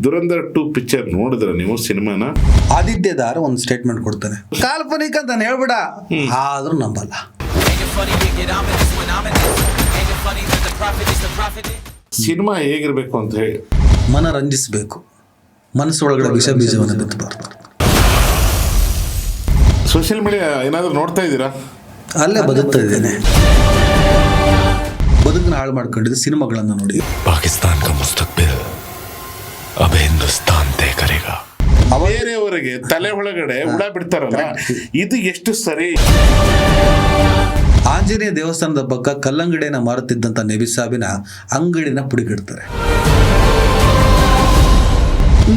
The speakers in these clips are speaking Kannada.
ದುರಂಧರ್ 2 ಪಿಕ್ಚರ್ ನೋಡಿದ್ರೆ ನೀವು ಸಿನಿಮಾನ? ಆದಿತ್ಯದಾರ್ ಒಂದು ಸ್ಟೇಟ್ಮೆಂಟ್ ಕೊಡ್ತಾನೆ, ಕಾಲ್ಪನಿಕ ಅಂತ ಹೇಳ್ಬಿಡ, ಆದ್ರೂ ನಂಬಲ್ಲ. ಸಿನಿಮಾ ಹೇಗಿರ್ಬೇಕು ಅಂತ ಹೇಳಿ ಮನರಂಜಿಸಬೇಕು, ಮನಸ್ಸೊಳಗಡೆ ವಿಷ ಬೀಜವನ್ನು ಬಿತ್ತಬಾರ್ದು. ಸೋಷಿಯಲ್ ಮೀಡಿಯಾ ಏನಾದರೂ ನೋಡ್ತಾ ಇದ್ದೀರಾ? ಅಲ್ಲೇ ಬದುಕ್ತಾ ಇದ್ದೇನೆ, ಬದುಕನ್ನ ಹಾಳು ಮಾಡ್ಕೊಂಡಿದ್ದು ಸಿನಿಮಾಗಳನ್ನು ನೋಡಿ. ಪಾಕಿಸ್ತಾನ್ ಕಾ ಮುಸ್ತಕ್ಬಿಲ್ ಅಬ್ ಹಿಂದೂಸ್ತಾನ್ ತೇ ಕರೆಗಾ. ಬೇರೆಯವರಿಗೆ ತಲೆ ಒಳಗಡೆ ಹುಳ ಬಿಡ್ತಾರಲ್ಲ, ಇದು ಎಷ್ಟು ಸರಿ? ಆಂಜನೇಯ ದೇವಸ್ಥಾನದ ಪಕ್ಕ ಕಲ್ಲಂಗಡಿಯನ್ನು ಮಾರುತ್ತಿದ್ದಂಥ ನಬಿಸಾಬಿನ ಅಂಗಡಿನ ಪುಡಿಗಿಡ್ತಾರೆ.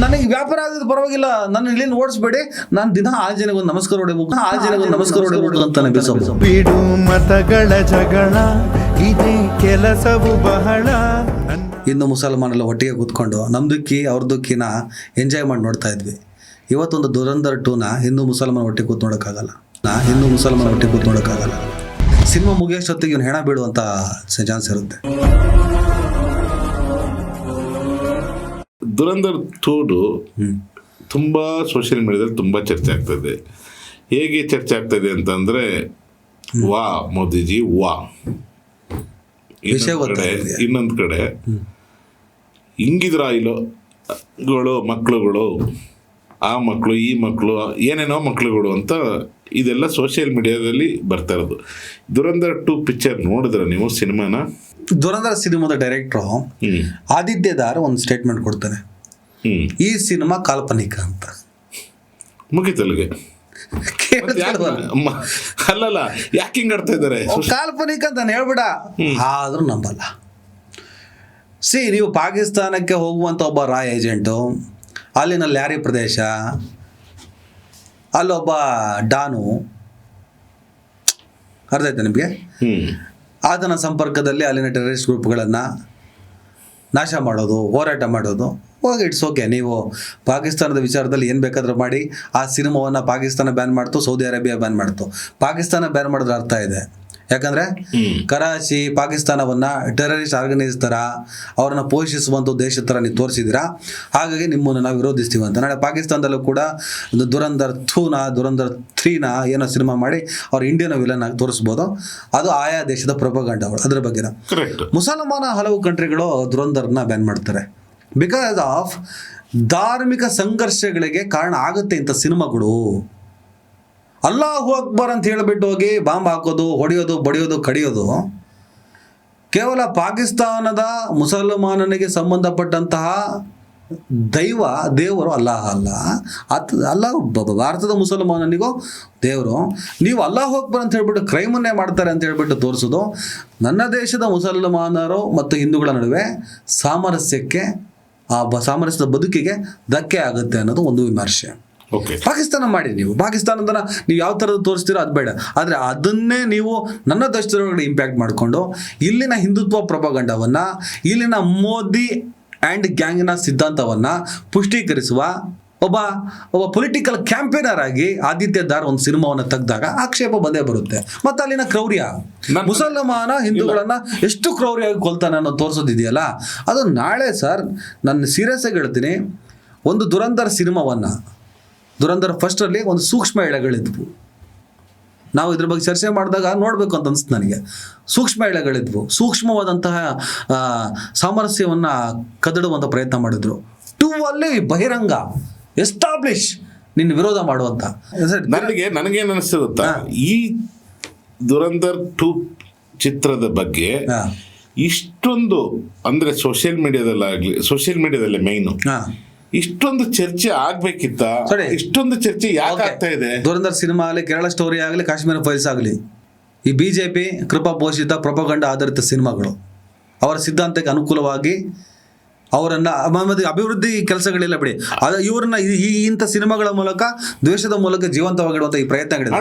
ನನಗೆ ವ್ಯಾಪಾರ ಆಗೋದು ಪರವಾಗಿಲ್ಲ, ನನ್ನ ಇಲ್ಲಿಂದ ಓಡಿಸ್ಬೇಡಿ, ನಾನು ದಿನ ಆಂಜನೇಯಗೊಂದು ನಮಸ್ಕಾರ ಹೊಡಿಬೇಕು, ಆಂಜನೇಯಗೊಂದು ನಮಸ್ಕಾರ ಹೊಡಿಬೇಕು ಅಂತ ನಬಿಸಾಬು. ಬಿಡು ಮತಗಳ ಜಗಳ, ಇದೇ ಕೆಲಸವು ಬಹಳ. ಇನ್ನು ಮುಸಲ್ಮಾನೆಲ್ಲ ಒಟ್ಟಿಗೆ ಕೂತ್ಕೊಂಡು ನಮ್ದುಕ್ಕಿ ಅವ್ರದುಕ್ಕಿನ ಎಂಜಾಯ್ ಮಾಡಿ ನೋಡ್ತಾ ಇದ್ವಿ. ಇವತ್ತೊಂದು ದುರಂಧರ್ 2ನ ಹಿಂದೂ ಮುಸಲ್ಮಾನ ಒಟ್ಟಿಗೆ ಕೂತ್ ನೋಡೋಕ್ಕಾಗಲ್ಲ, ಸಿನಿಮಾ ಮುಗಿಯೋಷ್ಟೊತ್ತಿಗೆ ಇವನು ಹೆಣ ಬೀಳುವಂಥ ಚಾನ್ಸ್ ಇರುತ್ತೆ. ದುರಂಧರ್ 2 ತುಂಬಾ ಸೋಷಿಯಲ್ ಮೀಡಿಯಾದಲ್ಲಿ ತುಂಬಾ ಚರ್ಚೆ ಆಗ್ತದೆ. ಹೇಗೆ ಚರ್ಚೆ ಆಗ್ತದೆ ಅಂತಂದ್ರೆ, ವಾ ಮೋದಿಜಿ ವಾ, ಇನ್ನೊಂದು ಕಡೆ ಹಿಂಗಿದ್ರ ಇಲ್ಲೋಗಳು ಮಕ್ಕಳುಗಳು, ಆ ಮಕ್ಕಳು ಈ ಮಕ್ಕಳು ಏನೇನೋ ಮಕ್ಕಳುಗಳು ಅಂತ ಇದೆಲ್ಲ ಸೋಷಿಯಲ್ ಮೀಡಿಯಾದಲ್ಲಿ ಬರ್ತಾ ಇರೋದು. ದುರಂಧರ್ 2 ಪಿಕ್ಚರ್ ನೋಡಿದ್ರೆ ನೀವು ಸಿನಿಮಾನ? ದುರಂಧರ್ ಸಿನಿಮಾದ ಡೈರೆಕ್ಟ್ರು ಆದಿತ್ಯದಾರ್ ಒಂದು ಸ್ಟೇಟ್ಮೆಂಟ್ ಕೊಡ್ತಾನೆ, ಈ ಸಿನಿಮಾ ಕಾಲ್ಪನಿಕ ಅಂತ. ಮುಗಿತಲ್ಗೆ ಅಲ್ಲಲ್ಲ, ಯಾಕೆ ಹಿಂಗ್ ಆಡ್ತಾ ಇದ್ದಾರೆ? ಕಾಲ್ಪನಿಕ ಅಂತ ಹೇಳ್ಬಿಡ, ಆದ್ರೂ ನಂಬಲ್ಲ. ನೀವು ಪಾಕಿಸ್ತಾನಕ್ಕೆ ಹೋಗುವಂಥ ಒಬ್ಬ ರಾ ಏಜೆಂಟು, ಅಲ್ಲಿನ ಲ್ಯಾರಿ ಪ್ರದೇಶ, ಅಲ್ಲೊಬ್ಬ ಡಾನು, ಅರ್ಥ ಆಯ್ತಾ ನಿಮಗೆ? ಆತನ ಸಂಪರ್ಕದಲ್ಲಿ ಅಲ್ಲಿನ ಟೆರರಿಸ್ಟ್ ಗ್ರೂಪ್ಗಳನ್ನು ನಾಶ ಮಾಡೋದು, ಹೋರಾಟ ಮಾಡೋದು. ಹೋಗಿ ಇಟ್ಸ್ ಓಕೆ, ನೀವು ಪಾಕಿಸ್ತಾನದ ವಿಚಾರದಲ್ಲಿ ಏನು ಬೇಕಾದರೂ ಮಾಡಿ. ಆ ಸಿನಿಮಾವನ್ನು ಪಾಕಿಸ್ತಾನ ಬ್ಯಾನ್ ಮಾಡ್ತು, ಸೌದಿ ಅರೇಬಿಯಾ ಬ್ಯಾನ್ ಮಾಡ್ತು. ಪಾಕಿಸ್ತಾನ ಬ್ಯಾನ್ ಮಾಡೋದ್ರ ಅರ್ಥ ಇದೆ, ಯಾಕಂದರೆ ಕರಾಚಿ ಪಾಕಿಸ್ತಾನವನ್ನು ಟೆರರಿಸ್ಟ್ ಆರ್ಗನೈಸ್ ಥರ ಅವ್ರನ್ನ ಪೋಷಿಸುವಂಥ ದೇಶದ ಥರ ನೀವು ತೋರಿಸಿದ್ದೀರಾ, ಹಾಗಾಗಿ ನಿಮ್ಮನ್ನು ನಾವು ವಿರೋಧಿಸ್ತೀವಿ ಅಂತ. ನಾಳೆ ಪಾಕಿಸ್ತಾನದಲ್ಲೂ ಕೂಡ ದುರಂಧರ್ 3ನ ಏನೋ ಸಿನಿಮಾ ಮಾಡಿ ಅವ್ರು ಇಂಡಿಯನ್ ವಿಲನ್ ಆಗಿ ತೋರಿಸ್ಬೋದು. ಅದು ಆಯಾ ದೇಶದ ಪ್ರೊಪಗಂಡಗಳು. ಅದ್ರ ಬಗ್ಗೆ ಮುಸಲ್ಮಾನ ಹಲವು ಕಂಟ್ರಿಗಳು ದುರಂಧರ್ನ ಬ್ಯಾನ್ ಮಾಡ್ತಾರೆ. ಬಿಕಾಸ್ ಆಫ್ ಧಾರ್ಮಿಕ ಸಂಘರ್ಷಗಳಿಗೆ ಕಾರಣ ಆಗುತ್ತೆ ಇಂಥ ಸಿನಿಮಾಗಳು. ಅಲ್ಲಾಹು ಅಕ್ಬರ್ ಅಂತ ಹೇಳಿಬಿಟ್ಟು ಹೋಗಿ ಬಾಂಬ್ ಹಾಕೋದು, ಹೊಡೆಯೋದು, ಬಡಿಯೋದು, ಕಡಿಯೋದು ಕೇವಲ ಪಾಕಿಸ್ತಾನದ ಮುಸಲ್ಮಾನನಿಗೆ ಸಂಬಂಧಪಟ್ಟಂತಹ ದೇವರು ಅಲ್ಲಾಹ ಅಲ್ಲ, ಅಲ್ಲಾಹ್ ಭಾರತದ ಮುಸಲ್ಮಾನನಿಗೂ ದೇವರು. ನೀವು ಅಲ್ಲಾಹು ಅಕ್ಬರ್ ಅಂತ ಹೇಳ್ಬಿಟ್ಟು ಕ್ರೈಮನ್ನೇ ಮಾಡ್ತಾರೆ ಅಂತ ಹೇಳ್ಬಿಟ್ಟು ತೋರಿಸೋದು ನನ್ನ ದೇಶದ ಮುಸಲ್ಮಾನರು ಮತ್ತು ಹಿಂದೂಗಳ ನಡುವೆ ಸಾಮರಸ್ಯಕ್ಕೆ, ಆ ಸಾಮರಸ್ಯದ ಬದುಕಿಗೆ ಧಕ್ಕೆ ಆಗುತ್ತೆ ಅನ್ನೋದು ಒಂದು ವಿಮರ್ಶೆ. ಪಾಕಿಸ್ತಾನ ಮಾಡಿ, ನೀವು ಪಾಕಿಸ್ತಾನದ ನೀವು ಯಾವ ಥರದ್ದು ತೋರಿಸ್ತೀರೋ ಅದು ಬೇಡ, ಆದರೆ ಅದನ್ನೇ ನೀವು ನನ್ನ ದೇಶದೊಳಗಡೆ ಇಂಪ್ಯಾಕ್ಟ್ ಮಾಡಿಕೊಂಡು ಇಲ್ಲಿನ ಹಿಂದುತ್ವ ಪ್ರೊಪಗಂಡವನ್ನು, ಇಲ್ಲಿನ ಮೋದಿ ಆ್ಯಂಡ್ ಗ್ಯಾಂಗ್ನ ಸಿದ್ಧಾಂತವನ್ನು ಪುಷ್ಟೀಕರಿಸುವ ಒಬ್ಬ ಪೊಲಿಟಿಕಲ್ ಕ್ಯಾಂಪೇನರ್ ಆಗಿ ಆದಿತ್ಯದಾರ್ ಒಂದು ಸಿನಿಮಾವನ್ನು ತೆಗೆದಾಗ ಆಕ್ಷೇಪ ಬಂದೇ ಬರುತ್ತೆ. ಮತ್ತು ಅಲ್ಲಿನ ಕ್ರೌರ್ಯ, ಮುಸಲ್ಮಾನ ಹಿಂದೂಗಳನ್ನ ಎಷ್ಟು ಕ್ರೌರ್ಯವಾಗಿ ಕೊಲ್ತಾನೆ ಅನ್ನೋ ತೋರಿಸೋದಿದೆಯಲ್ಲ, ಅದು ನಾಳೆ ಸರ್ ನಾನು ಸೀರಿಯಸ್ ಆಗಿ ಹೇಳ್ತೀನಿ. ಒಂದು ದುರಂಧರ್ ಸಿನಿಮಾವನ್ನು, ದುರಂಧರ್ ಫಸ್ಟಲ್ಲಿ ಒಂದು ಸೂಕ್ಷ್ಮ ಎಳೆಗಳಿದ್ವು. ನಾವು ಇದ್ರ ಬಗ್ಗೆ ಚರ್ಚೆ ಮಾಡಿದಾಗ ನೋಡಬೇಕು ಅಂತ ಅನಿಸ್ತು ನನಗೆ. ಸೂಕ್ಷ್ಮ ಎಳೆಗಳಿದ್ವು, ಸೂಕ್ಷ್ಮವಾದಂತಹ ಸಾಮರಸ್ಯವನ್ನು ಕದಡುವಂಥ ಪ್ರಯತ್ನ ಮಾಡಿದ್ರು. 2 ಅಲ್ಲಿ ಬಹಿರಂಗ ಎಸ್ಟಾಬ್ಲಿಷ್ ನಿನ್ನ ವಿರೋಧ ಮಾಡುವಂಥ. ನನಗೇನು ಅನಿಸ್ತು ಗೊತ್ತಾ, ಈ ದುರಂಧರ್ 2 ಚಿತ್ರದ ಬಗ್ಗೆ ಇಷ್ಟೊಂದು ಅಂದರೆ ಸೋಷಿಯಲ್ ಮೀಡಿಯಾದಲ್ಲೇ ಮೈನು ಇಷ್ಟೊಂದು ಚರ್ಚೆ ಆಗ್ಬೇಕಿತ್ತ? ಇಷ್ಟೊಂದು ಚರ್ಚೆ ಯಾಕೆ ಆಗ್ತಾ ಇದೆ? ದುರಂಧರ್ ಸಿನಿಮಾ ಆಗಲಿ, ಕೇರಳ ಸ್ಟೋರಿ ಆಗಲಿ, ಕಾಶ್ಮೀರ ಫೈಲ್ಸ್ ಆಗಲಿ, ಈ BJP ಕೃಪಾ ಪೋಷಿತ ಪ್ರೊಪಗಂಡ ಆಧಾರಿತ ಸಿನಿಮಾಗಳು ಅವರ ಸಿದ್ಧಾಂತಕ್ಕೆ ಅನುಕೂಲವಾಗಿ ಅವರನ್ನು ಅಭಿವೃದ್ಧಿ ಕೆಲಸಗಳಿಲ್ಲ ಬಿಡಿ, ಅದು ಇವ್ರನ್ನ ಇಂಥ ಸಿನಿಮಾಗಳ ಮೂಲಕ, ದ್ವೇಷದ ಮೂಲಕ ಜೀವಂತವಾಗಿಡುವಂಥ ಈ ಪ್ರಯತ್ನಗಳಿದೆ.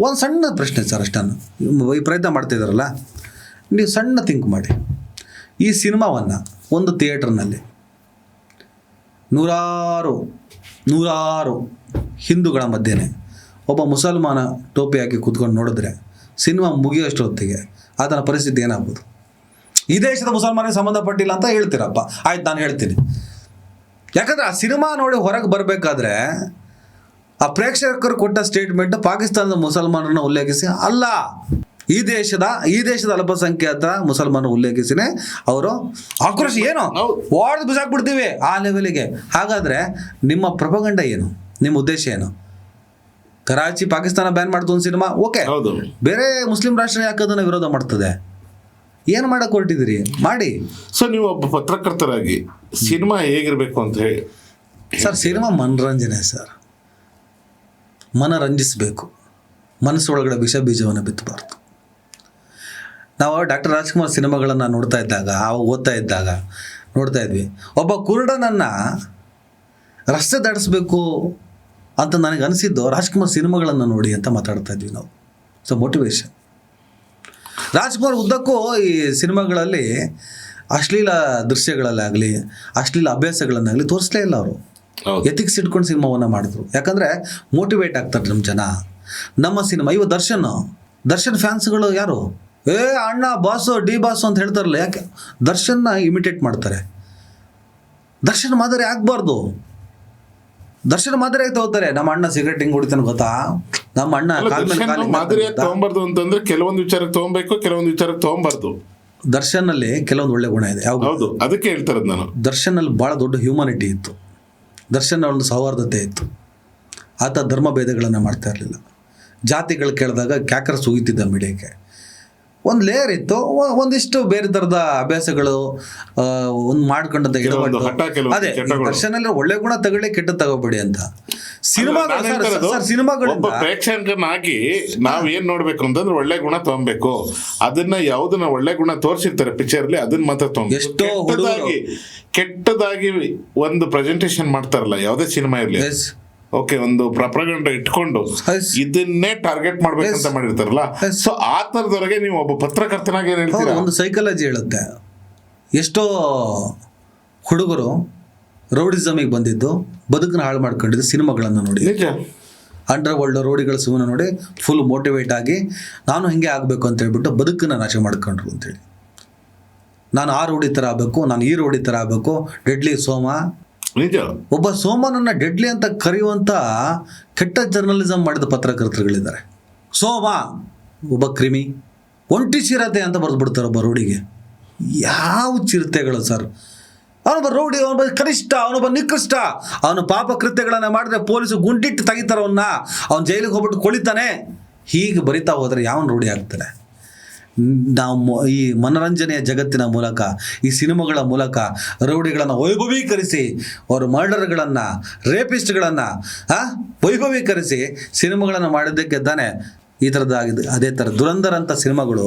ಒಂದು ಸಣ್ಣ ಪ್ರಶ್ನೆ ಸರ್, ಅಷ್ಟನ್ನು ಈ ಪ್ರಯತ್ನ ಮಾಡ್ತಿದ್ದಾರಲ್ಲ, ನೀವು ಸಣ್ಣ ಥಿಂಕ್ ಮಾಡಿ. ಈ ಸಿನಿಮಾವನ್ನು ಒಂದು ಥಿಯೇಟರ್ನಲ್ಲಿ ನೂರಾರು ಹಿಂದೂಗಳ ಮಧ್ಯೆ ಒಬ್ಬ ಮುಸಲ್ಮಾನ ಟೋಪಿ ಹಾಕಿ ಕೂತ್ಕೊಂಡು ನೋಡಿದ್ರೆ ಸಿನಿಮಾ ಮುಗಿಯೋಷ್ಟೊತ್ತಿಗೆ ಆತನ ಪರಿಸ್ಥಿತಿ ಏನಾಗ್ಬೋದು? ಈ ದೇಶದ ಮುಸಲ್ಮಾನಿಗೆ ಸಂಬಂಧಪಟ್ಟಿಲ್ಲ ಅಂತ ಹೇಳ್ತೀರಪ್ಪ, ಆಯ್ತು ನಾನು ಹೇಳ್ತೀನಿ. ಯಾಕಂದ್ರೆ ಆ ಸಿನಿಮಾ ನೋಡಿ ಹೊರಗೆ ಬರಬೇಕಾದ್ರೆ ಆ ಪ್ರೇಕ್ಷಕರು ಕೊಟ್ಟ ಸ್ಟೇಟ್ಮೆಂಟ್ ಪಾಕಿಸ್ತಾನದ ಮುಸಲ್ಮಾನರನ್ನ ಉಲ್ಲೇಖಿಸಿ ಅಲ್ಲ, ಈ ದೇಶದ ಅಲ್ಪಸಂಖ್ಯಾತ ಮುಸಲ್ಮಾನರು ಉಲ್ಲೇಖಿಸಿನೇ ಅವರು ಆಕ್ರೋಶ ಏನು ವಾರ್ಡ್ ಬಿಸಾಕ್ಬಿಡ್ತೀವಿ ಆ ಲೆವೆಲಿಗೆ. ಹಾಗಾದ್ರೆ ನಿಮ್ಮ ಪ್ರೊಪಗಂಡ ಏನು, ನಿಮ್ಮ ಉದ್ದೇಶ ಏನು? ಕರಾಚಿ ಪಾಕಿಸ್ತಾನ ಬ್ಯಾನ್ ಮಾಡ್ತು ಒಂದು ಸಿನಿಮಾ, ಓಕೆ, ಬೇರೆ ಮುಸ್ಲಿಂ ರಾಷ್ಟ್ರ ಯಾಕೆ ಅದನ್ನು ವಿರೋಧ ಮಾಡ್ತದೆ? ಏನು ಮಾಡಕ್ಕೆ ಹೊರಟಿದ್ದೀರಿ ಮಾಡಿ. ಸೊ ನೀವು ಒಬ್ಬ ಪತ್ರಕರ್ತರಾಗಿ ಸಿನಿಮಾ ಹೇಗಿರ್ಬೇಕು ಅಂತ ಹೇಳಿ ಸರ್, ಸಿನಿಮಾ ಮನರಂಜನೆ ಸರ್, ಮನರಂಜಿಸಬೇಕು, ಮನಸ್ಸೊಳಗಡೆ ವಿಷ ಬೀಜವನ್ನು ಬಿತ್ತಬಾರ್ದು. ನಾವು ಡಾಕ್ಟರ್ ರಾಜ್ಕುಮಾರ್ ಸಿನಿಮಾಗಳನ್ನು ನೋಡ್ತಾ ಇದ್ದಾಗ, ಅವಾಗ ಓದ್ತಾ ಇದ್ದಾಗ ನೋಡ್ತಾ ಇದ್ವಿ, ಒಬ್ಬ ಕುರುಡನನ್ನು ರಸ್ತೆ ದಾಟಿಸ್ಬೇಕು ಅಂತ ನನಗೆ ಅನಿಸಿದ್ದು ರಾಜ್ಕುಮಾರ್ ಸಿನಿಮಾಗಳನ್ನು ನೋಡಿ ಅಂತ ಮಾತಾಡ್ತಾ ಇದ್ವಿ ನಾವು. So motivation. ರಾಜ್ಕುಮಾರ್ ಉದ್ದಕ್ಕೂ ಈ ಸಿನಿಮಾಗಳಲ್ಲಿ ಅಶ್ಲೀಲ ದೃಶ್ಯಗಳಲ್ಲಾಗಲಿ ಅಶ್ಲೀಲ ಅಭ್ಯಾಸಗಳನ್ನಾಗಲಿ ತೋರಿಸಲೇ ಇಲ್ಲ. ಅವರು ಎಥಿಕ್ಸ್ ಇಟ್ಕೊಂಡು ಸಿನಿಮಾವನ್ನು ಮಾಡಿದ್ರು. ಯಾಕಂದರೆ ಮೋಟಿವೇಟ್ ಆಗ್ತಾರೆ ನಮ್ಮ ಜನ. ನಮ್ಮ ಸಿನಿಮಾ ಇವ ದರ್ಶನ್ ಫ್ಯಾನ್ಸ್ಗಳು ಯಾರು, ಅಣ್ಣ ಬಾಸು ಡಿ ಬಾಸು ಅಂತ ಹೇಳ್ತಾರಲ್ಲ, ಯಾಕೆ ದರ್ಶನ್ನ ಇಮಿಟೇಟ್ ಮಾಡ್ತಾರೆ? ದರ್ಶನ್ ಮಾದರಿ ಆಗಬಾರ್ದು. ದರ್ಶನ ಮಾದರಿ ತಗೋತಾರೆ. ನಮ್ಮ ಅಣ್ಣ ಸಿಗರೇಟ್ ಹಿಂಗ್ ಹೊಡಿತಾನೆ ಗೊತ್ತಾ, ನಮ್ಮ ಅಣ್ಣ ಮಾದರಿ ತಗೊಂಬಾರ್ದು ಅಂತಂದ್ರೆ ಕೆಲವೊಂದು ವಿಚಾರಕ್ಕೆ ತಗೊಬೇಕು, ಕೆಲವೊಂದು ವಿಚಾರಕ್ಕೆ ತಗೊಂಬಾರ್ದು. ದರ್ಶನಲ್ಲಿ ಕೆಲವೊಂದು ಒಳ್ಳೆ ಗುಣ ಇದೆ. ಹೌದು, ಅದಕ್ಕೆ ಹೇಳ್ತಾರದು ನಾನು. ದರ್ಶನಲ್ಲಿ ಭಾಳ ದೊಡ್ಡ ಹ್ಯೂಮನಿಟಿ ಇತ್ತು. ದರ್ಶನ ಒಂದು ಸೌಹಾರ್ದತೆ ಇತ್ತು. ಆತ ಧರ್ಮ ಭೇದಗಳನ್ನು ಮಾಡ್ತಾ ಇರಲಿಲ್ಲ. ಜಾತಿಗಳು ಕೇಳಿದಾಗ ಕ್ಯಾಕರ್ಸ್ ಉಗಿತಿದ್ದ ಮೀಡಿಯಾಕ್ಕೆ. ಒಂದು ಲೇಯರ್ ಇತ್ತು, ಒಂದಿಷ್ಟು ಬೇರೆ ಥರದ ಅಭ್ಯಾಸಗಳು ಒಂದು ಮಾಡ್ಕೊಂಡಂತ ಅದೇ ದರ್ಶನಲ್ಲಿ ಒಳ್ಳೆ ಗುಣ ತಗೊಳ್ಳಿ, ಕೆಟ್ಟ ತಗೋಬೇಡಿ ಅಂತ. ಸಿನಿಮಾಗಳು ಪ್ರೇಕ್ಷಕನಾಗಿ ನಾವ್ ಏನ್ ನೋಡ್ಬೇಕು ಅಂತಂದ್ರೆ ಒಳ್ಳೆ ಗುಣ ತಗೊಬೇಕು. ಅದನ್ನ ಯಾವ್ದನ್ನ ಒಳ್ಳೆ ಗುಣ ತೋರಿಸಿರ್ತಾರೆ ಪಿಕ್ಚರ್ಲಿ, ಅದನ್ನ ಮಾತ್ರ ತಗೊಂಡು ಕೆಟ್ಟದಾಗಿ ಒಂದು ಪ್ರೆಸೆಂಟೇಶನ್ ಮಾಡ್ತಾರಲ್ಲ ಯಾವುದೇ ಸಿನಿಮಾ ಇರ್ಲಿ, ಓಕೆ, ಒಂದು ಪ್ರಪಗಂಡ ಇಟ್ಕೊಂಡು ಇದನ್ನೇ ಟಾರ್ಗೆಟ್ ಮಾಡ್ಬೇಕಂತ ಮಾಡಿರ್ತಾರಲ್ಲ. ಸೊ ಆ ತರದವರೆಗೆ ನೀವು ಒಬ್ಬ ಪತ್ರಕರ್ತನಾಗಿ ಏನ್ ಹೇಳ್ತೀರಾ? ಒಂದು ಸೈಕಾಲಜಿ ಹೇಳುತ್ತೆ. ಎಷ್ಟೋ ಹುಡುಗರು ರೌಡಿಸಮಿಗೆ ಬಂದಿದ್ದು, ಬದುಕನ್ನ ಹಾಳು ಮಾಡ್ಕೊಂಡಿದ್ದು ಸಿನಿಮಾಗಳನ್ನು ನೋಡಿ. ನಿಜ. ಅಂಡರ್ ವರ್ಲ್ಡ್ ರೌಡಿಗಳ ಸಿನಿಮಾ ನೋಡಿ ಫುಲ್ ಮೋಟಿವೇಟ್ ಆಗಿ ನಾನು ಹಿಂಗೆ ಆಗಬೇಕು ಅಂತ ಹೇಳ್ಬಿಟ್ಟು ಬದುಕನ್ನ ನಾಶ ಮಾಡ್ಕೊಂಡ್ರು ಅಂತೇಳಿ. ನಾನು ಆ ರೌಡಿ ಥರ ಆಗಬೇಕು, ನಾನು ಈ ರೌಡಿ ಥರ ಆಗಬೇಕು, ಡೆಡ್ಲಿ ಸೋಮ. ನಿಜ. ಒಬ್ಬ ಸೋಮನನ್ನ ಡೆಡ್ಲಿ ಅಂತ ಕರೆಯುವಂಥ ಕೆಟ್ಟ ಜರ್ನಲಿಸಮ್ ಮಾಡಿದ ಪತ್ರಕರ್ತರುಗಳಿದ್ದಾರೆ. ಸೋಮ ಒಬ್ಬ ಕ್ರಿಮಿ, ಒಂಟಿ ಚಿರತೆ ಅಂತ ಬರೆದು ಬಿಡ್ತಾರೆ ಒಬ್ಬ ರೌಡಿಗೆ. ಯಾವ ಚಿರತೆಗಳು ಸರ್? ಅವನೊಬ್ಬ ರೌಡಿ, ಅವನೊಬ್ಬ ಕನಿಷ್ಠ, ಅವನೊಬ್ಬ ನಿಕೃಷ್ಟ. ಅವನು ಪಾಪ ಕೃತ್ಯಗಳನ್ನು ಮಾಡಿದ್ರೆ ಪೊಲೀಸು ಗುಂಡಿಟ್ಟು ತೆಗಿತಾರೆ ಅವನ್ನ, ಅವನು ಜೈಲಿಗೆ ಹೋಗ್ಬಿಟ್ಟು ಕೊಳಿತಾನೆ. ಹೀಗೆ ಬರಿತಾ ಹೋದರೆ ಯಾವನು ರೌಡಿ ಆಗ್ತಾನೆ? ನಾವು ಈ ಮನರಂಜನೆಯ ಜಗತ್ತಿನ ಮೂಲಕ, ಈ ಸಿನಿಮಾಗಳ ಮೂಲಕ ರೌಡಿಗಳನ್ನು ವೈಭವೀಕರಿಸಿ, ಅವರು ಮರ್ಡರ್ಗಳನ್ನು, ರೇಪಿಸ್ಟ್ಗಳನ್ನು ವೈಭವೀಕರಿಸಿ ಸಿನಿಮಾಗಳನ್ನು ಮಾಡಿದ್ದಕ್ಕೆ ತಾನೆ ಈ ಥರದ್ದಾಗಿದೆ. ಅದೇ ಥರ ದುರಂಧರ್ ಅಂತ ಸಿನಿಮಾಗಳು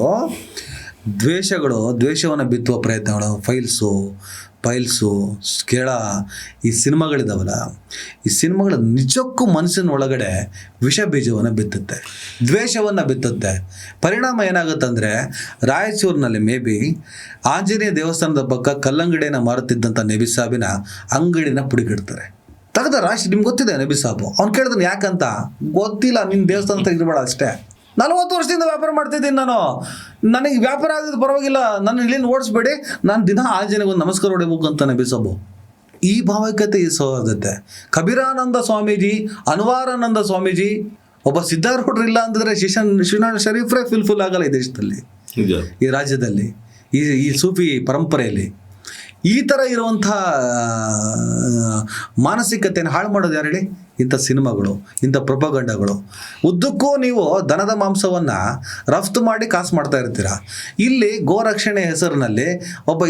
ದ್ವೇಷವನ್ನು ಬಿತ್ತುವ ಪ್ರಯತ್ನಗಳು, ಫೈಲ್ಸು ಕೇಳ ಈ ಸಿನಿಮಾಗಳಿದಾವಲ್ಲ, ಈ ಸಿನಿಮಾಗಳು ನಿಜಕ್ಕೂ ಮನಸ್ಸಿನ ಒಳಗಡೆ ವಿಷ ಬೀಜವನ್ನು ಬಿತ್ತುತ್ತೆ, ದ್ವೇಷವನ್ನು ಬಿತ್ತುತ್ತೆ. ಪರಿಣಾಮ ಏನಾಗುತ್ತಂದರೆ, ರಾಯಚೂರಿನಲ್ಲಿ ಮೇ ಬಿ ಆಂಜನೇಯ ದೇವಸ್ಥಾನದ ಪಕ್ಕ ಕಲ್ಲಂಗಡಿಯನ್ನು ಮಾರುತ್ತಿದ್ದಂಥ ನಬಿ ಸಾಬಿನ ಅಂಗಡಿನ ಪುಡಿಗಿಡ್ತಾರೆ. ತೆಗೆದ ರಾಶಿ ನಿಮ್ಗೆ ಗೊತ್ತಿದೆ ನಬಿ ಸಾಬು. ಅವ್ನು ಕೇಳಿದನು ಯಾಕಂತ, ಗೊತ್ತಿಲ್ಲ, ನಿನ್ನ ದೇವಸ್ಥಾನ ತೆಗೆದಿರಬೇಡ ಅಷ್ಟೇ. 40 ವರ್ಷದಿಂದ ವ್ಯಾಪಾರ ಮಾಡ್ತಿದ್ದೀನಿ ನಾನು, ನನಗೆ ವ್ಯಾಪಾರ ಆಗಿದ್ದು ಪರವಾಗಿಲ್ಲ, ನನ್ನ ಇಲ್ಲಿಂದ ಓಡಿಸ್ಬೇಡಿ, ನಾನು ದಿನ ಆಂಜನೇಯಗೆ ಒಂದು ನಮಸ್ಕಾರ ಹೊಡಿಬೇಕು ಅಂತ ನಬಿ ಸಾಬು. ಈ ಭಾವೈಕ್ಯತೆ, ಈ ಸೌಹಾರ್ದತೆ. ಕಬೀರಾನಂದ ಸ್ವಾಮೀಜಿ, ಅನ್ವಾರಾನಂದ ಸ್ವಾಮೀಜಿ, ಒಬ್ಬ ಸಿದ್ಧಾರೂಢರು ಇಲ್ಲ ಅಂತಂದರೆ ಶ್ರೀನಾಥ ಶರೀಫ್ರೇ ಫುಲ್ ಆಗಲ್ಲ ಈ ದೇಶದಲ್ಲಿ, ಈ ರಾಜ್ಯದಲ್ಲಿ, ಈ ಸೂಫಿ ಪರಂಪರೆಯಲ್ಲಿ. ಈ ಥರ ಇರುವಂಥ ಮಾನಸಿಕತೆಯನ್ನು ಹಾಳು ಮಾಡೋದು ಯಾರು ಹೇಳಿ? ಇಂಥ ಸಿನಿಮಾಗಳು, ಇಂಥ ಪ್ರೊಪಗಂಡಗಳು. ಉದ್ದಕ್ಕೂ ನೀವು ದನದ ಮಾಂಸವನ್ನು ರಫ್ತು ಮಾಡಿ ಕಾಸು ಮಾಡ್ತಾ ಇರ್ತೀರ. ಇಲ್ಲಿ ಗೋರಕ್ಷಣೆ ಹೆಸರಿನಲ್ಲಿ ಒಬ್ಬ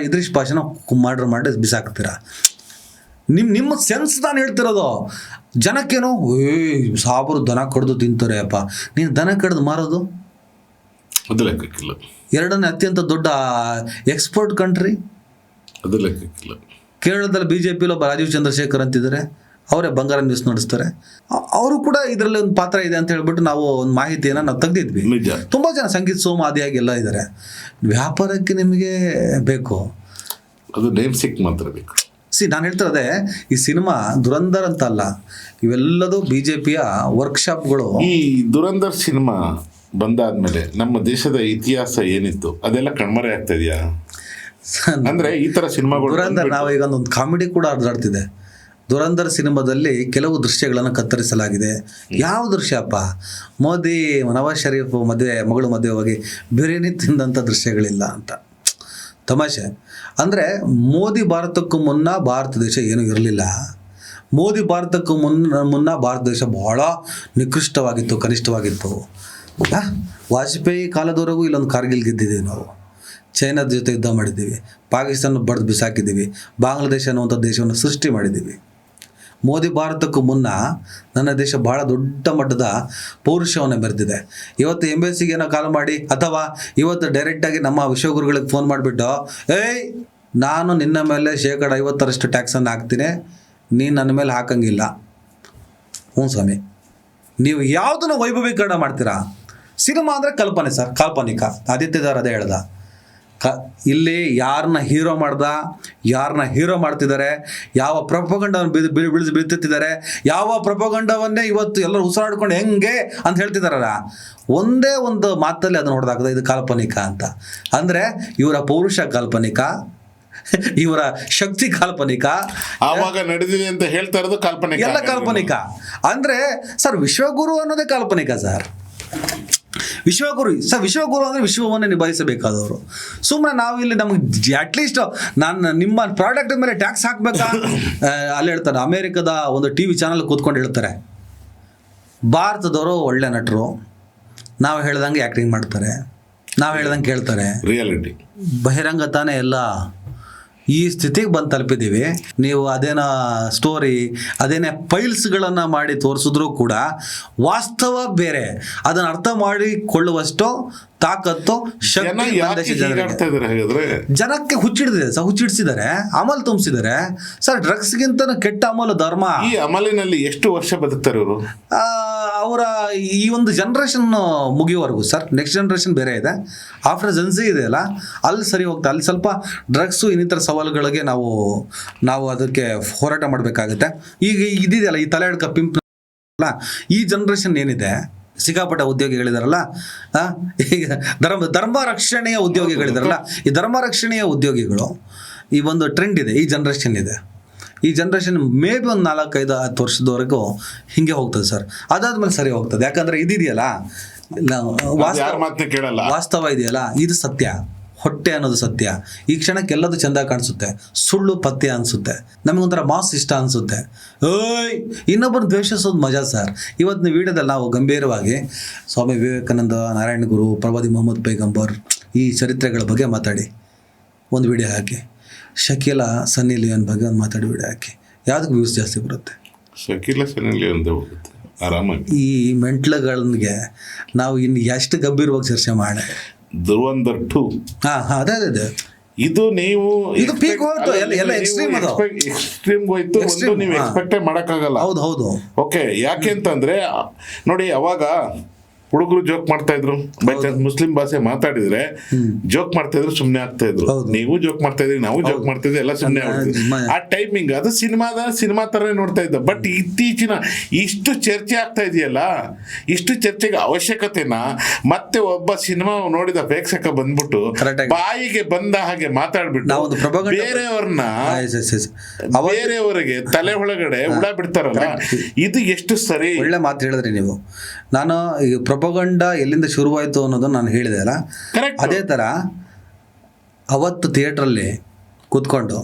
ಇದ್ರಿಶ್ ಪಾಷನ ಮರ್ಡರ್ ಮಾಡಿ ಬಿಸಾಕ್ತೀರ. ನಿಮ್ಮ ಸೆನ್ಸ್ ನಾನು ಹೇಳ್ತಿರೋದು. ಜನಕ್ಕೇನೋ ಸಾಬರು ದನ ಕಡ್ದು ತಿಂತಾರೆ ಅಪ್ಪ. ನೀನು ದನ ಕಡ್ದು ಮಾರೋದು ಅದು ಲೆಕ್ಕಕ್ಕಿಲ್ಲ. ಎರಡನೇ ಅತ್ಯಂತ ದೊಡ್ಡ ಎಕ್ಸ್ಪೋರ್ಟ್ ಕಂಟ್ರಿ, ಅದು ಲೆಕ್ಕಕ್ಕಿಲ್ಲ. ಕೇರಳದಲ್ಲಿ BJPಲಿ ಒಬ್ಬ ರಾಜೀವ್ ಚಂದ್ರಶೇಖರ್ ಅಂತಿದ್ದಾರೆ, ಅವರೇ ಬಂಗಾರ ನ್ಯೂಸ್ ನಡೆಸ್ತಾರೆ. ಅವರು ಕೂಡ ಇದರಲ್ಲಿ ಒಂದು ಪಾತ್ರ ಇದೆ ಅಂತ ಹೇಳ್ಬಿಟ್ಟು ನಾವು ಒಂದು ಮಾಹಿತಿಯನ್ನು ನಾವು ತೆಗೆದಿದ್ವಿ. ತುಂಬ ಜನ ಸಂಗೀತ ಸೋಮ ಆದಿಯಾಗಿ ಎಲ್ಲ ಇದ್ದಾರೆ. ವ್ಯಾಪಾರಕ್ಕೆ ನಿಮಗೆ ಬೇಕು, ಅದು ನೇಮ್ ಸಿಕ್ ಮಾತ್ರ ಬೇಕು. ನಾನು ಹೇಳ್ತಿರೋದೆ, ಈ ಸಿನಿಮಾ ದುರಂಧರ್ ಅಂತ ಅಲ್ಲ, ಇವೆಲ್ಲದೂ BJPಯ ವರ್ಕ್ಶಾಪ್ಗಳು. ಈ ದುರಂಧರ್ ಸಿನಿಮಾ ಬಂದಾದ್ಮೇಲೆ ನಮ್ಮ ದೇಶದ ಇತಿಹಾಸ ಏನಿತ್ತು ಅದೆಲ್ಲ ಕಣ್ಮರೆ ಆಗ್ತಾ ಇದೆಯಾ? ಅಂದ್ರೆ ಈ ತರ ಸಿನಿಮಾಗಳು ದುರಂಧರ್, ನಾವು ಈಗ ಒಂದು ಕಾಮಿಡಿ ಕೂಡ ಹರಿದಾಡ್ತಿದೆ. ದುರಂಧರ್ ಸಿನಿಮಾದಲ್ಲಿ ಕೆಲವು ದೃಶ್ಯಗಳನ್ನು ಕತ್ತರಿಸಲಾಗಿದೆ. ಯಾವ ದೃಶ್ಯಪ್ಪ? ಮೋದಿ ನವಾಜ್ ಶರೀಫ್ ಮಗಳು ಮದುವೆ ಹೋಗಿ ಬಿರಿಯಾನಿ ತಿಂದಂಥ ದೃಶ್ಯಗಳಿಲ್ಲ ಅಂತ ತಮಾಷೆ. ಅಂದರೆ ಮೋದಿ ಭಾರತಕ್ಕೂ ಮುನ್ನ ಭಾರತ ದೇಶ ಏನೂ ಇರಲಿಲ್ಲ. ಮೋದಿ ಭಾರತಕ್ಕೂ ಮುನ್ನ ಭಾರತ ದೇಶ ಬಹಳ ನಿಕೃಷ್ಟವಾಗಿತ್ತು, ಕನಿಷ್ಠವಾಗಿತ್ತು. ವಾಜಪೇಯಿ ಕಾಲದವರೆಗೂ ಇಲ್ಲೊಂದು ಕಾರ್ಗಿಲ್ ಗೆದ್ದಿದ್ದೀವಿ ನಾವು, ಚೈನಾದ ಜೊತೆ ಯುದ್ಧ ಮಾಡಿದ್ದೀವಿ, ಪಾಕಿಸ್ತಾನ ಬಡ್ದು ಬಿಸಾಕಿದ್ದೀವಿ, ಬಾಂಗ್ಲಾದೇಶ ಅನ್ನುವಂಥ ದೇಶವನ್ನು ಸೃಷ್ಟಿ ಮಾಡಿದ್ದೀವಿ. ಮೋದಿ ಭಾರತಕ್ಕೂ ಮುನ್ನ ನನ್ನ ದೇಶ ಬಹಳ ದೊಡ್ಡ ಮಟ್ಟದ ಪೌರುಷವನ್ನು ಮೆರೆದಿದೆ. ಇವತ್ತು ಎಂಬೆಸಿಗೆ ಏನೋ ಕಾಲ್ ಮಾಡಿ ಅಥವಾ ಇವತ್ತು ಡೈರೆಕ್ಟಾಗಿ ನಮ್ಮ ವಿಶ್ವಗುರುಗಳಿಗೆ ಫೋನ್ ಮಾಡಿಬಿಟ್ಟು, ಏಯ್ ನಾನು ನಿನ್ನ ಮೇಲೆ 50% ಟ್ಯಾಕ್ಸನ್ನು ಹಾಕ್ತೀನಿ, ನೀನು ನನ್ನ ಮೇಲೆ ಹಾಕಂಗಿಲ್ಲ. ಹ್ಞೂ ಸ್ವಾಮಿ, ನೀವು ಯಾವುದನ್ನು ವೈಭವೀಕರಣ ಮಾಡ್ತೀರಾ? ಸಿನಿಮಾ ಅಂದರೆ ಕಲ್ಪನೆ ಸರ್, ಕಾಲ್ಪನಿಕ. ಆದಿತ್ಯದಾರ್ ಅದೇ ಹೇಳ್ದ. ಇಲ್ಲಿ ಯಾರನ್ನ ಹೀರೋ ಮಾಡ್ತಿದ್ದಾರೆ, ಯಾವ ಪ್ರಪೋಗಂಡವನ್ನು ಬೀಳ್ತಿದ್ದಾರೆ, ಯಾವ ಪ್ರಪೋಗಂಡವನ್ನೇ ಇವತ್ತು ಎಲ್ಲರೂ ಉಸಿರಾಡ್ಕೊಂಡು ಹೆಂಗೆ ಅಂತ ಹೇಳ್ತಿದಾರಲ್ಲ, ಒಂದೇ ಒಂದು ಮಾತಲ್ಲಿ ಅದನ್ನು ಹೊಡೆದಾಕದ ಇದು ಕಾಲ್ಪನಿಕ ಅಂತ. ಅಂದರೆ ಇವರ ಪೌರುಷ ಕಾಲ್ಪನಿಕ, ಇವರ ಶಕ್ತಿ ಕಾಲ್ಪನಿಕ, ಆವಾಗ ನಡೆದಿದೆ ಅಂತ ಹೇಳ್ತಾ ಇರೋದು ಕಾಲ್ಪನಿಕ, ಎಲ್ಲ ಕಾಲ್ಪನಿಕ. ಅಂದರೆ ಸರ್ ವಿಶ್ವಗುರು ಅನ್ನೋದೇ ಕಾಲ್ಪನಿಕ ಸರ್. ವಿಶ್ವಗುರು ಅಂದರೆ ವಿಶ್ವವನ್ನೇ ನಿಭಾಯಿಸಬೇಕಾದವರು. ಸುಮ್ಮನೆ ನಾವು ಇಲ್ಲಿ ನಮಗೆ ಅಟ್ಲೀಸ್ಟ್ ನಾನು ನಿಮ್ಮ ಪ್ರಾಡಕ್ಟ್ ಮೇಲೆ ಟ್ಯಾಕ್ಸ್ ಹಾಕ್ಬೇಕಾ? ಅಲ್ಲಿ ಹೇಳ್ತಾರೆ, ಅಮೇರಿಕದ ಒಂದು TV ಚಾನಲ್ ಕೂತ್ಕೊಂಡು ಹೇಳ್ತಾರೆ, ಭಾರತದವರು ಒಳ್ಳೆ ನಟರು, ನಾವು ಹೇಳ್ದಂಗೆ ಆ್ಯಕ್ಟಿಂಗ್ ಮಾಡ್ತಾರೆ, ನಾವು ಹೇಳ್ದಂಗೆ ಕೇಳ್ತಾರೆ, ರಿಯಾಲಿಟಿ ಬಹಿರಂಗ ತಾನೇ ಎಲ್ಲ. ಈ ಸ್ಥಿತಿಗೆ ಬಂದು ತಲುಪಿದ್ದೀವಿ. ನೀವು ಅದೇನೋ ಸ್ಟೋರಿ, ಅದೇನೇ ಫೈಲ್ಸ್ಗಳನ್ನು ಮಾಡಿ ತೋರಿಸಿದ್ರೂ ಕೂಡ ವಾಸ್ತವ ಬೇರೆ. ಅದನ್ನು ಅರ್ಥ ಮಾಡಿಕೊಳ್ಳುವಷ್ಟು ತಾಕತ್ತು, ಶಕ್ತಿ ಜನಕ್ಕೆ ಹುಚ್ಚಿಡಿಸಿದ್ದಾರೆ, ಅಮಲ್ ತುಂಬಿಸಿದ್ದಾರೆ ಸರ್. ಡ್ರಗ್ಸ್ಗಿಂತ ಕೆಟ್ಟ ಅಮಲು ಧರ್ಮ. ಈ ಅಮಲಿನಲ್ಲಿ ಎಷ್ಟು ವರ್ಷ ಬದುಕ್ತಾರೆ ಇವರು? ಅವರ ಈ ಒಂದು ಜನ್ರೇಷನ್ ಮುಗಿಯುವವರೆಗೂ ಸರ್. ನೆಕ್ಸ್ಟ್ ಜನ್ರೇಷನ್ ಬೇರೆ ಇದೆ, ಆಫ್ಟರ್ ಜೆನ್ಸಿ ಇದೆ ಅಲ್ಲ, ಅಲ್ಲಿ ಸರಿ ಹೋಗ್ತಾ. ಅಲ್ಲಿ ಸ್ವಲ್ಪ ಡ್ರಗ್ಸು ಇನ್ನಿತರ ಸವಾಲುಗಳಿಗೆ ನಾವು ಅದಕ್ಕೆ ಹೋರಾಟ ಮಾಡಬೇಕಾಗುತ್ತೆ. ಈಗ ಇದಿದೆಯಲ್ಲ, ಈ ತಲೆ ಹಿಡ್ಕ ಪಿಂಪ್ ಅಲ್ಲ, ಈ ಜನ್ರೇಷನ್ ಏನಿದೆ, ಸಿಕ್ಕಾಪಟ್ಟ ಉದ್ಯೋಗಿಗಳಿದಾರಲ್ಲ, ಈಗ ಧರ್ಮ ರಕ್ಷಣೆಯ ಉದ್ಯೋಗಿಗಳಿದಾರಲ್ಲ, ಈ ಧರ್ಮ ರಕ್ಷಣೆಯ ಉದ್ಯೋಗಿಗಳು ಈ ಒಂದು ಟ್ರೆಂಡ್ ಇದೆ, ಈ ಜನ್ರೇಷನ್ ಇದೆ. ಈ ಜನ್ರೇಷನ್ ಮೇ ಬಿ ಒಂದು 4-5-10 ವರ್ಷದವರೆಗೂ ಹಿಂಗೆ ಹೋಗ್ತದೆ ಸರ್. ಅದಾದ್ಮೇಲೆ ಸರಿ ಹೋಗ್ತದೆ. ಯಾಕಂದರೆ ಇದಿದೆಯಲ್ಲ, ವಾಸ್ತವ ಇದೆಯಲ್ಲ, ಇದು ಸತ್ಯ. ಹೊಟ್ಟೆ ಅನ್ನೋದು ಸತ್ಯ. ಈ ಕ್ಷಣಕ್ಕೆ ಎಲ್ಲದು ಚೆಂದ ಕಾಣಿಸುತ್ತೆ, ಸುಳ್ಳು ಪಥ್ಯ ಅನಿಸುತ್ತೆ, ನಮಗೊಂಥರ ಮಾಸ್ ಇಷ್ಟ ಅನಿಸುತ್ತೆ. ಇನ್ನೊಬ್ಬರು ದ್ವೇಷಿಸೋದು ಮಜಾ ಸರ್. ಇವತ್ತಿನ ವಿಡಿಯೋದಲ್ಲಿ ನಾವು ಗಂಭೀರವಾಗಿ ಸ್ವಾಮಿ ವಿವೇಕಾನಂದ, ನಾರಾಯಣ ಗುರು, ಪ್ರವಾದಿ ಮೊಹಮ್ಮದ್ ಪೈಗಂಬರ್ ಈ ಚರಿತ್ರೆಗಳ ಬಗ್ಗೆ ಮಾತಾಡಿ ಒಂದು ವಿಡಿಯೋ ಹಾಕಿ, ಶಕೀಲಾ ಸನ್ನಿ ಲಿಯೋನ್ ಬಗ್ಗೆ ಒಂದು ಮಾತಾಡಿ ವಿಡಿಯೋ ಹಾಕಿ, ಯಾವುದಕ್ಕೆ ವ್ಯೂಸ್ ಜಾಸ್ತಿ ಬರುತ್ತೆ? ಶಕೀಲಾ ಸನ್ನಿ ಲಿಯೋನ್ ಹೋಗುತ್ತೆ ಆರಾಮಾಗಿ. ಈ ಮೆಂಟ್ಲಗಳಿಗೆ ನಾವು ಇನ್ನು ಎಷ್ಟು ಗಂಭೀರವಾಗಿ ಚರ್ಚೆ ಮಾಡಿ. ದುರಂಧರ್ 2 ಅದೇ ಇದು ನೀವು ಇದು ಪೀಕ್ ಹೋಯ್ತು, ಎಲ್ಲ ಎಕ್ಸ್ಟ್ರೀಮ್ ಹೋಯ್ತು. ಒಂದು ನೀವು ಎಕ್ಸ್ಪೆಕ್ಟೇ ಮಾಡೋಕ್ಕಾಗಲ್ಲ. ಹೌದು. ಓಕೆ, ಯಾಕೆ ಅಂತಂದ್ರೆ ನೋಡಿ, ಅವಾಗ ಹುಡುಗರು ಜೋಕ್ ಮಾಡ್ತಾ ಇದ್ರು, ಬೈ ಚಾನ್ಸ್ ಮುಸ್ಲಿಂ ಭಾಷೆ ಮಾತಾಡಿದ್ರೆ ಜೋಕ್ ಮಾಡ್ತಾ ಇದ್ರು, ಸುಮ್ಮನೆ ಆಗ್ತಾ ಇದ್ರು. ನೀವು ಜೋಕ್ ಮಾಡ್ತಾ ಇದ್ರಿ, ನಾವು ಜೋಕ್ ಮಾಡ್ತಾ ಇದ್ವಿ, ಎಲ್ಲ ಸುಮ್ಮನೆ ಆಗ್ತಿದ್ವಿ. ಆ ಟೈಮಿಂಗ್ ಅದು ಸಿನಿಮಾ ತರನೇ ನೋಡ್ತಾ ಇದ್ದ. ಬಟ್ ಇತ್ತೀಚಿನ ಇಷ್ಟು ಚರ್ಚೆ ಆಗ್ತಾ ಇದೆಯಲ್ಲ, ಇಷ್ಟು ಚರ್ಚೆಗೆ ಅವಶ್ಯಕತೆನ ಮತ್ತೆ ಒಬ್ಬ ಸಿನಿಮಾ ನೋಡಿದ ಪ್ರೇಕ್ಷಕ ಬಂದ್ಬಿಟ್ಟು ಬಾಯಿಗೆ ಬಂದ ಹಾಗೆ ಮಾತಾಡ್ಬಿಟ್ಟು ಬೇರೆಯವರಿಗೆ ತಲೆ ಒಳಗಡೆ ಹುಳ ಬಿಡ್ತಾರಲ್ಲ, ಇದು ಎಷ್ಟು ಸರಿ? ಒಳ್ಳೆ ಮಾತು ಹೇಳಿದ್ರಿ ನೀವು. ನಾನು ಈಗ ಪ್ರೊಪಗಂಡ ಎಲ್ಲಿಂದ ಶುರುವಾಯಿತು ಅನ್ನೋದನ್ನು ನಾನು ಹೇಳಿದೆ ಅಲ್ಲ, ಅದೇ ಥರ ಅವತ್ತು ಥಿಯೇಟ್ರಲ್ಲಿ ಕೂತ್ಕೊಂಡು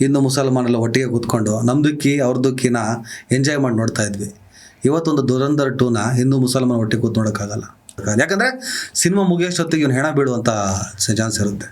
ಹಿಂದೂ ಮುಸಲ್ಮಾನೆಲ್ಲ ಒಟ್ಟಿಗೆ ಕೂತ್ಕೊಂಡು ನಮ್ದಕ್ಕಿ ಅವ್ರದಕ್ಕಿನ ಎಂಜಾಯ್ ಮಾಡಿ ನೋಡ್ತಾ ಇದ್ವಿ. ಇವತ್ತೊಂದು ದುರಂಧರ್ 2ನ ಹಿಂದೂ ಮುಸಲ್ಮಾನ ಒಟ್ಟಿಗೆ ಕೂತ್ ನೋಡೋಕ್ಕಾಗಲ್ಲ. ಯಾಕಂದರೆ ಸಿನಿಮಾ ಮುಗಿಯೋಷ್ಟೊತ್ತಿಗೆ ಇವನು ಹೆಣ ಬೀಳುವಂಥ ಚಾನ್ಸ್ ಇರುತ್ತೆ.